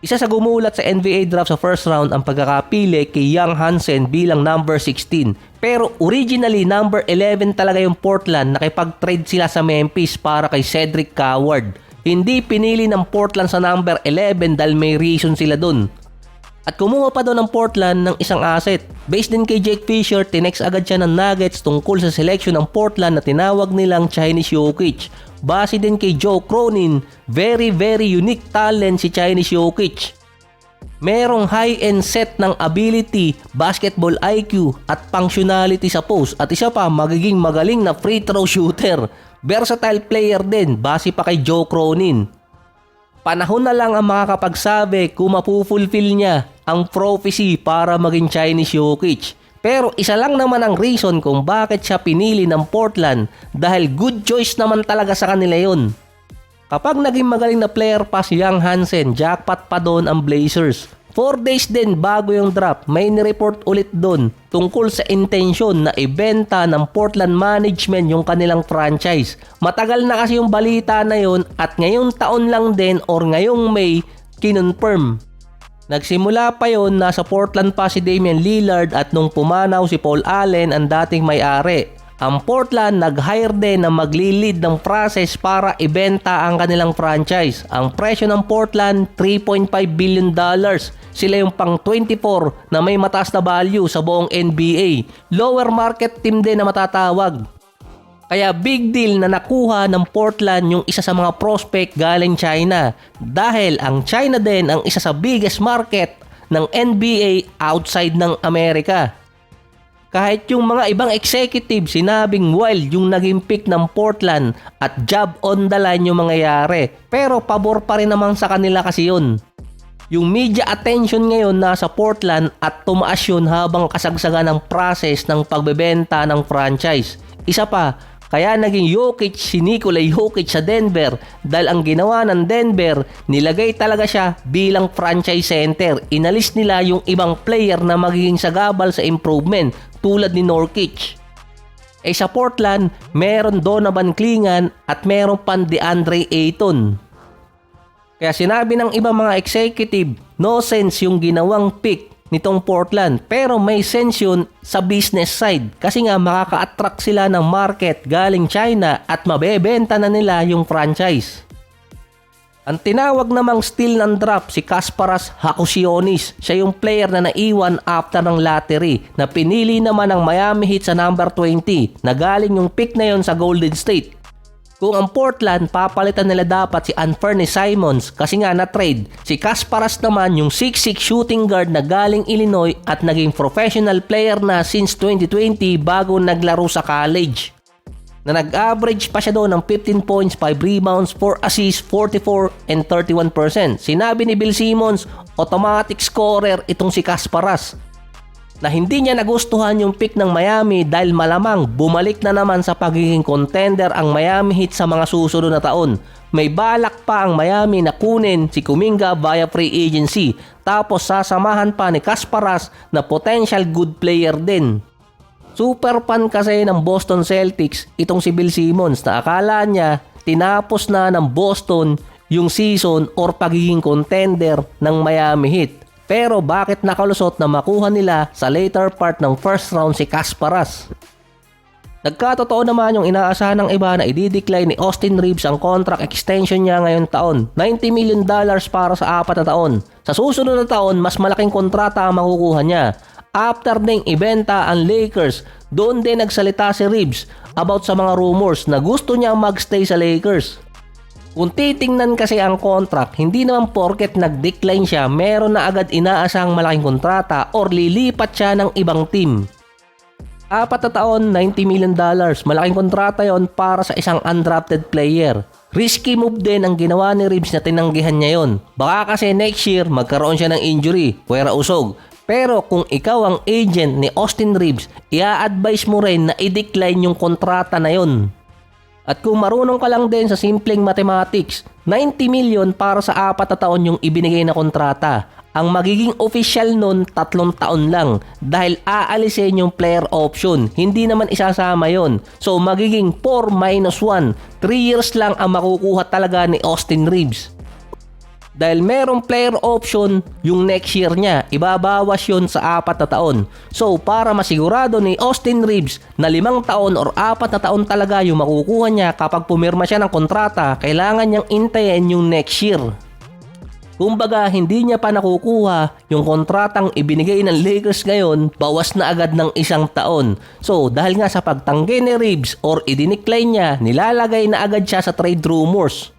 Isa sa gumulat sa NBA draft sa first round ang pagkakapili kay Young Hansen bilang number 16. Pero originally number 11 talaga yung Portland, nakipag-trade sila sa Memphis para kay Cedric Coward. Hindi pinili ng Portland sa number 11 dahil may reason sila dun. At kumuha pa doon ng Portland ng isang asset. Based din kay Jake Fisher, tinext agad siya ng Nuggets tungkol sa selection ng Portland na tinawag nilang Chinese Jokic. Base din kay Joe Cronin, very unique talent si Chinese Jokic. Merong high-end set ng ability, basketball IQ at functionality sa post. At isa pa, magiging magaling na free throw shooter. Versatile player din, base pa kay Joe Cronin. Panahon na lang ang makakapagsabi kung mapufulfill niya ang prophecy para maging Chinese Jokic. Pero isa lang naman ang reason kung bakit siya pinili ng Portland dahil good choice naman talaga sa kanila yun. Kapag naging magaling na player pa si Young Hansen, jackpot pa doon ang Blazers. 4 days din bago yung draft, may nireport ulit doon tungkol sa intensyon na ibenta ng Portland management yung kanilang franchise. Matagal na kasi yung balita na yun at ngayong taon lang din or ngayong May, kinonfirm. Nagsimula pa yon, nasa Portland pa si Damian Lillard at nung pumanaw si Paul Allen ang dating may-ari. Ang Portland nag-hire din na magli-lead ng process para ibenta ang kanilang franchise. Ang presyo ng Portland, $3.5 billion. Sila yung pang 24 na may mataas na value sa buong NBA. Lower market team din na matatawag. Kaya big deal na nakuha ng Portland yung isa sa mga prospect galing China. Dahil ang China din ang isa sa biggest market ng NBA outside ng Amerika. Kahit yung mga ibang executive sinabing wild yung naging pick ng Portland at job on the line yung mangyayari. Pero pabor pa rin naman sa kanila kasi yun. Yung media attention ngayon nasa Portland at tumaas yun habang kasagsagan ng process ng pagbebenta ng franchise. Isa pa, kaya naging Jokic si Nikola Jokic sa Denver dahil ang ginawa ng Denver, nilagay talaga siya bilang franchise center. Inalis nila yung ibang player na magiging sagabal sa improvement tulad ni Nurkic. Sa Portland, meron Donovan Clingan at meron pan DeAndre Ayton. Kaya sinabi ng ibang mga executive, no sense yung ginawang pick nitong Portland, pero may sense yun sa business side kasi nga makaka-attract sila ng market galing China at mabebenta na nila yung franchise. Ang tinawag namang steal ng draft si Kasparas Hakusionis. Siya yung player na naiwan after ng lottery na pinili naman ng Miami Heat sa number 20 na galing yung pick na yon sa Golden State. Kung ang Portland, papalitan nila dapat si Anthony Simons kasi nga na-trade. Si Kasparas naman yung 6'6 shooting guard na galing Illinois at naging professional player na since 2020 bago naglaro sa college. Na nag-average pa siya doon ng 15 points, 5 rebounds, 4 assists, 44 and 31%. Sinabi ni Bill Simmons, automatic scorer itong si Kasparas. Na hindi niya nagustuhan yung pick ng Miami dahil malamang bumalik na naman sa pagiging contender ang Miami Heat sa mga susunod na taon. May balak pa ang Miami na kunin si Kuminga via free agency tapos sasamahan pa ni Kasparas na potential good player din. Super fan kasi ng Boston Celtics itong si Bill Simmons na akala niya tinapos na ng Boston yung season or pagiging contender ng Miami Heat. Pero bakit nakalusot na makuha nila sa later part ng first round si Kasparas? Nagkatotoo naman yung inaasahan ng iba na i-decline ni Austin Reeves ang contract extension niya ngayong taon. $90 million para sa 4 na taon. Sa susunod na taon, mas malaking kontrata ang makukuha niya. After ding ibenta ang Lakers, doon din nagsalita si Reeves about sa mga rumors na gusto niya magstay sa Lakers. Kung titingnan kasi ang contract, hindi naman porket nag-decline siya, meron na agad inaasahang malaking kontrata or lilipat siya ng ibang team. 4 na taon, $90 million. Malaking kontrata yon para sa isang undrafted player. Risky move din ang ginawa ni Reeves na tinanggihan niya yon. Baka kasi next year magkaroon siya ng injury, puwera usog. Pero kung ikaw ang agent ni Austin Reeves, i-advise mo rin na i-decline yung kontrata na yon. At kung marunong ka lang din sa simpleng mathematics, 90 million para sa 4 na taon yung ibinigay na kontrata. Ang magiging official nun 3 taon lang dahil aalisin yung player option. Hindi naman isasama yon. So magiging 4 minus 1. 3 years lang ang makukuha talaga ni Austin Reeves. Dahil merong player option yung next year niya, ibabawas yun sa 4 na taon. So para masigurado ni Austin Reeves na 5 taon or 4 na taon talaga yung makukuha niya kapag pumirma siya ng kontrata, kailangan niyang intayin yung next year. Kumbaga, hindi niya pa nakukuha yung kontratang ibinigay ng Lakers ngayon, bawas na agad ng 1 taon. So, dahil nga sa pagtanggi ni Reeves or i-decline niya, nilalagay na agad siya sa trade rumors.